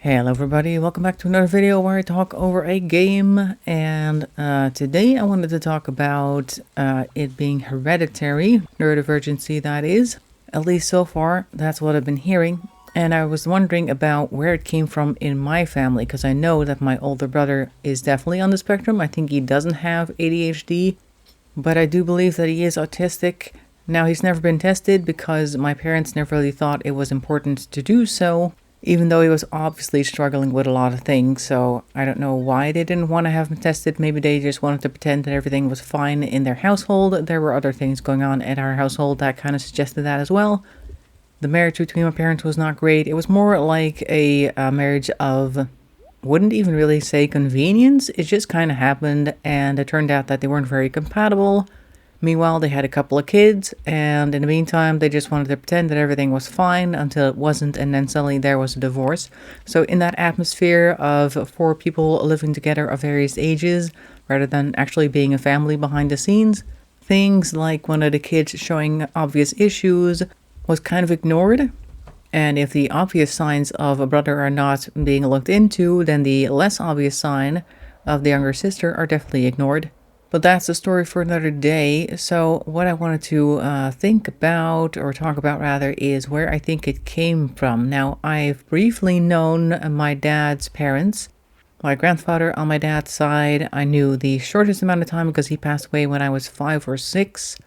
Hello everybody, welcome back to another video where I talk over a game, and today I wanted to talk about it being hereditary, neurodivergency that is. At least so far, that's what I've been hearing, and I was wondering about where it came from in my family, because I know that my older brother is definitely on the spectrum. I think he doesn't have ADHD, but I do believe that he is autistic. Now, he's never been tested because my parents never really thought it was important to do so, even though he was obviously struggling with a lot of things. So I don't know why they didn't want to have him tested. Maybe they just wanted to pretend that everything was fine in their household. There were other things going on at our household that kind of suggested that as well. The marriage between my parents was not great. It was more like a marriage of, wouldn't even really say convenience. It just kind of happened, and it turned out that they weren't very compatible. Meanwhile, they had a couple of kids, and in the meantime, they just wanted to pretend that everything was fine until it wasn't, and then suddenly there was a divorce. So in that atmosphere of four people living together of various ages, rather than actually being a family behind the scenes, things like one of the kids showing obvious issues was kind of ignored. And if the obvious signs of a brother are not being looked into, then the less obvious sign of the younger sister are definitely ignored. But that's a story for another day. So what I wanted to think about, or talk about rather, is where I think it came from. Now, I've briefly known my dad's parents. My grandfather on my dad's side, I knew the shortest amount of time because he passed away when I was 5 or 6.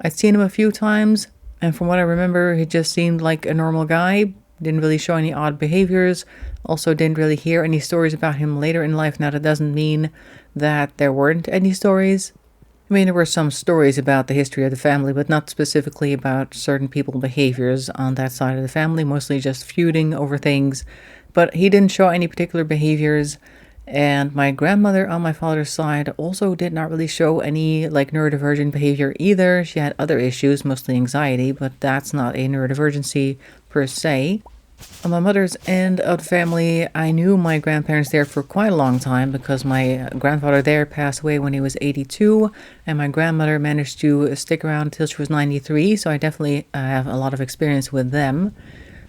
I'd seen him a few times, and from what I remember, he just seemed like a normal guy. Didn't really show any odd behaviors. Also didn't really hear any stories about him later in life. Now, that doesn't mean that there weren't any stories. I mean, there were some stories about the history of the family, but not specifically about certain people's behaviors on that side of the family, mostly just feuding over things. But he didn't show any particular behaviors. And my grandmother on my father's side also did not really show any neurodivergent behavior either. She had other issues, mostly anxiety, but that's not a neurodivergency per se. On my mother's end of the family, I knew my grandparents there for quite a long time because my grandfather there passed away when he was 82, and my grandmother managed to stick around until she was 93, so I definitely have a lot of experience with them.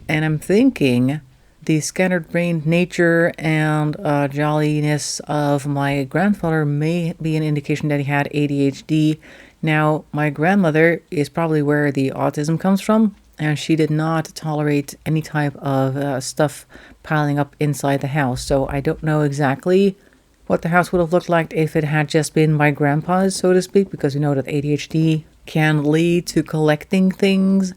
And I'm thinking the scattered-brained nature and jolliness of my grandfather may be an indication that he had ADHD. Now, my grandmother is probably where the autism comes from, and she did not tolerate any type of stuff piling up inside the house. So I don't know exactly what the house would have looked like if it had just been my grandpa's, so to speak, because we know that ADHD can lead to collecting things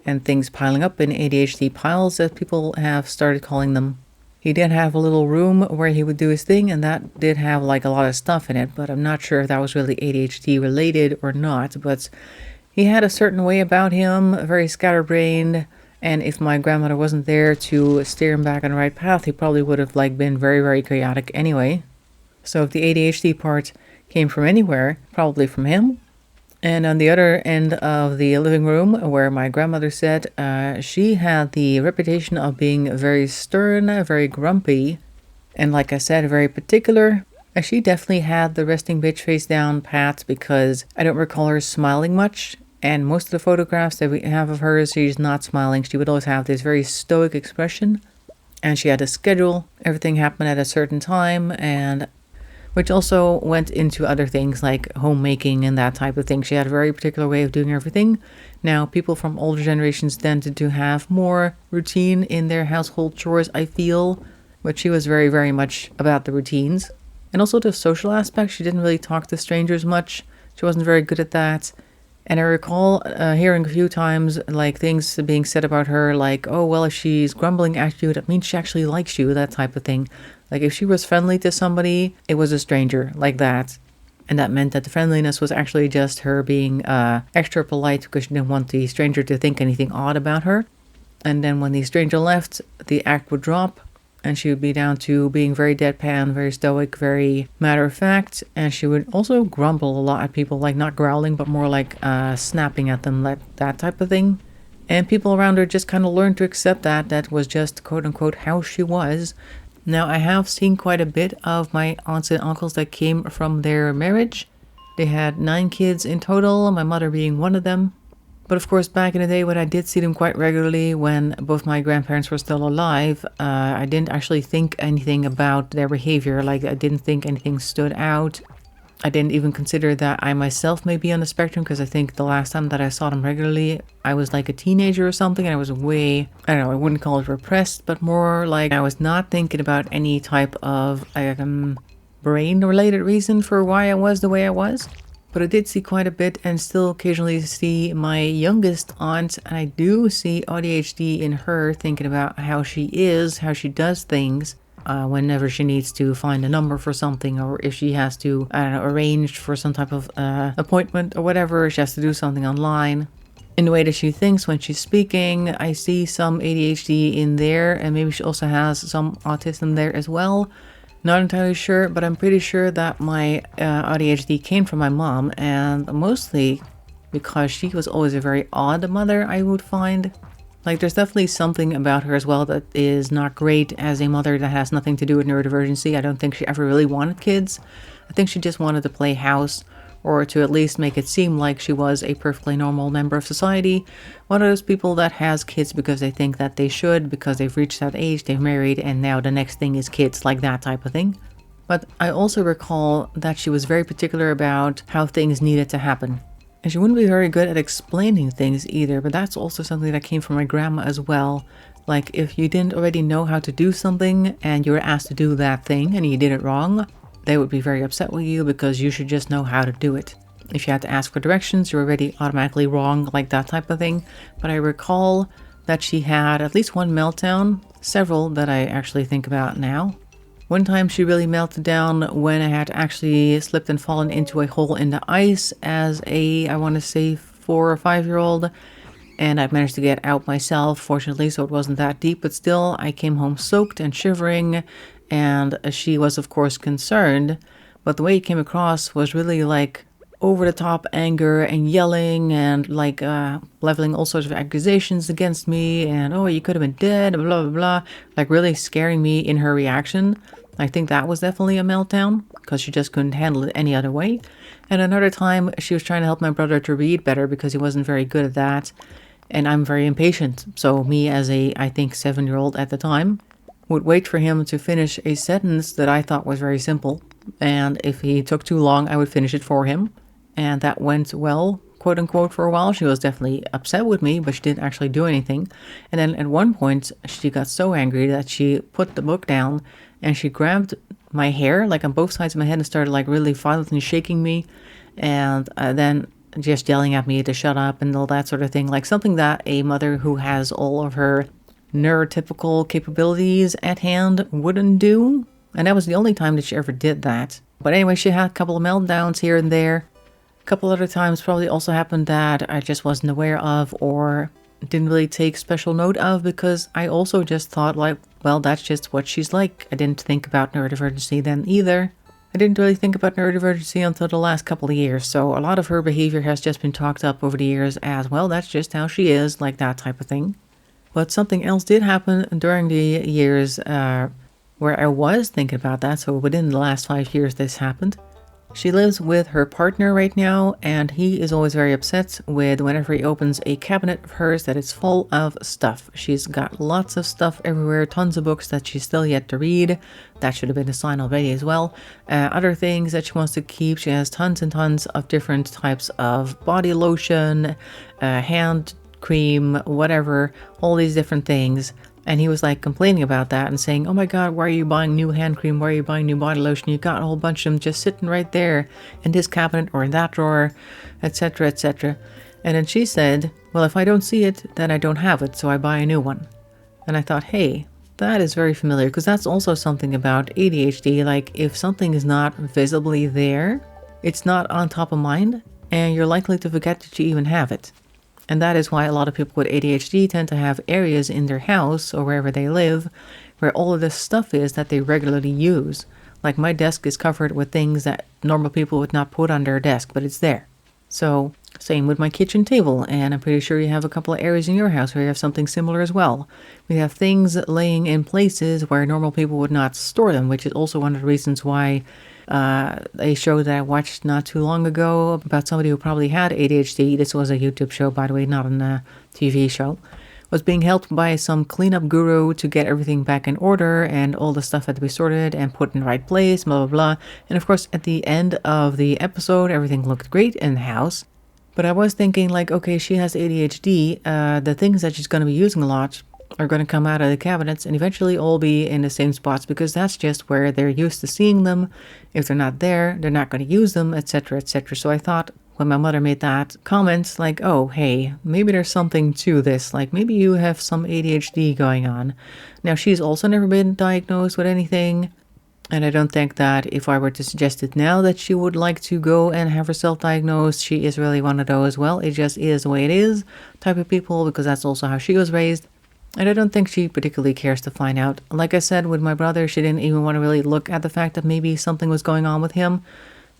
and things piling up in ADHD piles, as people have started calling them. He did have a little room where he would do his thing, and that did have a lot of stuff in it, but I'm not sure if that was really ADHD related or not. But he had a certain way about him, very scatterbrained, and if my grandmother wasn't there to steer him back on the right path, he probably would have been very, very chaotic anyway. So if the ADHD part came from anywhere, probably from him. And on the other end of the living room, where my grandmother sat, she had the reputation of being very stern, very grumpy, and like I said, very particular. She definitely had the resting bitch face down pat, because I don't recall her smiling much. And most of the photographs that we have of her, she's not smiling. She would always have this very stoic expression. And she had a schedule. Everything happened at a certain time, and which also went into other things like homemaking and that type of thing. She had a very particular way of doing everything. Now, people from older generations tended to have more routine in their household chores, I feel. But she was very, very much about the routines. And also the social aspect. She didn't really talk to strangers much. She wasn't very good at that. And I recall hearing a few times things being said about her, oh, well, if she's grumbling at you, that means she actually likes you, that type of thing. If she was friendly to somebody, it was a stranger, like that. And that meant that the friendliness was actually just her being extra polite because she didn't want the stranger to think anything odd about her. And then when the stranger left, the act would drop, and she would be down to being very deadpan, very stoic, very matter-of-fact, and she would also grumble a lot at people, not growling, but more snapping at them, that type of thing. And people around her just kind of learned to accept that. That was just, quote-unquote, how she was. Now, I have seen quite a bit of my aunts and uncles that came from their marriage. They had 9 kids in total, my mother being one of them. But of course, back in the day when I did see them quite regularly, when both my grandparents were still alive, I didn't actually think anything about their behavior. Like, I didn't think anything stood out. I didn't even consider that I myself may be on the spectrum, because I think the last time that I saw them regularly, I was like a teenager or something, and I was way, I don't know, I wouldn't call it repressed, but more like I was not thinking about any type of brain-related reason for why I was the way I was. But I did see quite a bit, and still occasionally see my youngest aunt, and I do see AuDHD in her, thinking about how she is, how she does things, whenever she needs to find a number for something, or if she has to, I don't know, arrange for some type of appointment or whatever, she has to do something online. In the way that she thinks when she's speaking, I see some ADHD in there, and maybe she also has some autism there as well. Not entirely sure, but I'm pretty sure that my ADHD came from my mom, and mostly because she was always a very odd mother, I would find. Like, there's definitely something about her as well that is not great as a mother that has nothing to do with neurodivergency. I don't think she ever really wanted kids. I think she just wanted to play house, or to at least make it seem like she was a perfectly normal member of society. One of those people that has kids because they think that they should, because they've reached that age, they've married, and now the next thing is kids, like that type of thing. But I also recall that she was very particular about how things needed to happen. And she wouldn't be very good at explaining things either, but that's also something that came from my grandma as well. Like, if you didn't already know how to do something, and you were asked to do that thing, and you did it wrong, they would be very upset with you because you should just know how to do it. If you had to ask for directions, you're already automatically wrong, like that type of thing. But I recall that she had at least one meltdown, several that I actually think about now. One time she really melted down when I had actually slipped and fallen into a hole in the ice as a, I want to say, 4 or 5-year-old. And I managed to get out myself, fortunately, so it wasn't that deep. But still, I came home soaked and shivering. And she was, of course, concerned, but the way it came across was really like over-the-top anger and yelling and like leveling all sorts of accusations against me, and oh, you could have been dead, blah, blah, blah, like really scaring me in her reaction. I think that was definitely a meltdown, because she just couldn't handle it any other way. And another time, she was trying to help my brother to read better because he wasn't very good at that, and I'm very impatient. So me as a, I think, 7-year-old at the time, would wait for him to finish a sentence that I thought was very simple, and if he took too long, I would finish it for him. And that went well, quote unquote, for a while. She was definitely upset with me, but she didn't actually do anything. And then at one point, she got so angry that she put the book down and she grabbed my hair, like on both sides of my head, and started like really violently shaking me, and then just yelling at me to shut up and all that sort of thing, like something that a mother who has all of her neurotypical capabilities at hand wouldn't do. And that was the only time that she ever did that. But anyway, she had a couple of meltdowns here and there. A couple other times probably also happened that I just wasn't aware of or didn't really take special note of, because I also just thought like, well, that's just what she's like. I didn't think about neurodivergency then either. I didn't really think about neurodivergency until the last couple of years, so a lot of her behavior has just been talked up over the years as, well, that's just how she is, like that type of thing. But something else did happen during the years where I was thinking about that, so within the last 5 years this happened. She lives with her partner right now, and he is always very upset with whenever he opens a cabinet of hers that it's full of stuff. She's got lots of stuff everywhere, tons of books that she's still yet to read. That should have been a sign already as well. Other things that she wants to keep. She has tons and tons of different types of body lotion, hand cream, whatever, all these different things. And he was like complaining about that and saying, oh my god, why are you buying new hand cream? Why are you buying new body lotion? You got a whole bunch of them just sitting right there in this cabinet or in that drawer, etc., etc. And then she said, well, if I don't see it, then I don't have it, so I buy a new one. And I thought, hey, that is very familiar, because that's also something about ADHD. Like, if something is not visibly there, it's not on top of mind, and you're likely to forget that you even have it. And that is why a lot of people with ADHD tend to have areas in their house or wherever they live where all of this stuff is that they regularly use. Like, my desk is covered with things that normal people would not put on their desk, but it's there. So, same with my kitchen table, and I'm pretty sure you have a couple of areas in your house where you have something similar as well. We have things laying in places where normal people would not store them, which is also one of the reasons why A show that I watched not too long ago about somebody who probably had ADHD. This was a YouTube show, by the way, not a TV show. Was being helped by some cleanup guru to get everything back in order, and all the stuff had to be sorted and put in the right place, blah, blah, blah. And of course, at the end of the episode, everything looked great in the house. But I was thinking, like, okay, she has ADHD. The things that she's going to be using a lot are going to come out of the cabinets and eventually all be in the same spots, because that's just where they're used to seeing them. If they're not there, they're not going to use them, etc., etc. So I thought, when my mother made that comment, like, oh, hey, maybe there's something to this. Like, maybe you have some ADHD going on. Now, she's also never been diagnosed with anything. And I don't think that if I were to suggest it now that she would like to go and have herself diagnosed. She is really one of those, well, it just is the way it is type of people, because that's also how she was raised. And I don't think she particularly cares to find out. Like I said, with my brother, she didn't even want to really look at the fact that maybe something was going on with him.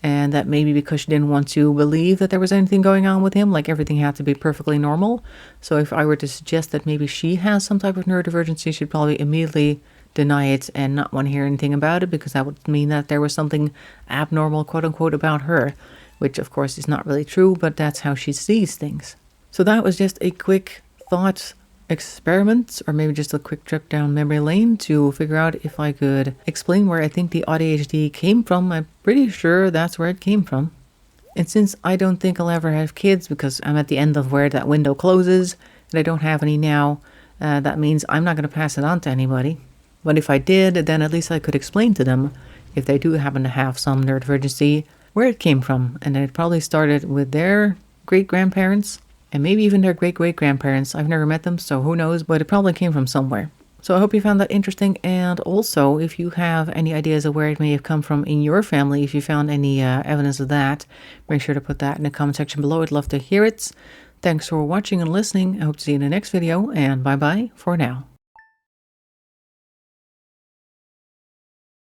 And that maybe because she didn't want to believe that there was anything going on with him, like everything had to be perfectly normal. So if I were to suggest that maybe she has some type of neurodivergency, she'd probably immediately deny it and not want to hear anything about it, because that would mean that there was something abnormal, quote unquote, about her, which of course is not really true, but that's how she sees things. So that was just a quick thought experiment, or maybe just a quick trip down memory lane to figure out if I could explain where I think the AuDHD came from. I'm pretty sure that's where it came from. And since I don't think I'll ever have kids, because I'm at the end of where that window closes, and I don't have any now, that means I'm not going to pass it on to anybody. But if I did, then at least I could explain to them, if they do happen to have some neurodivergency, where it came from. And it probably started with their great-grandparents, and maybe even their great-great-grandparents. I've never met them, so who knows, but it probably came from somewhere. So I hope you found that interesting, and also, if you have any ideas of where it may have come from in your family, if you found any evidence of that, make sure to put that in the comment section below. I'd love to hear it. Thanks for watching and listening. I hope to see you in the next video, and bye-bye for now.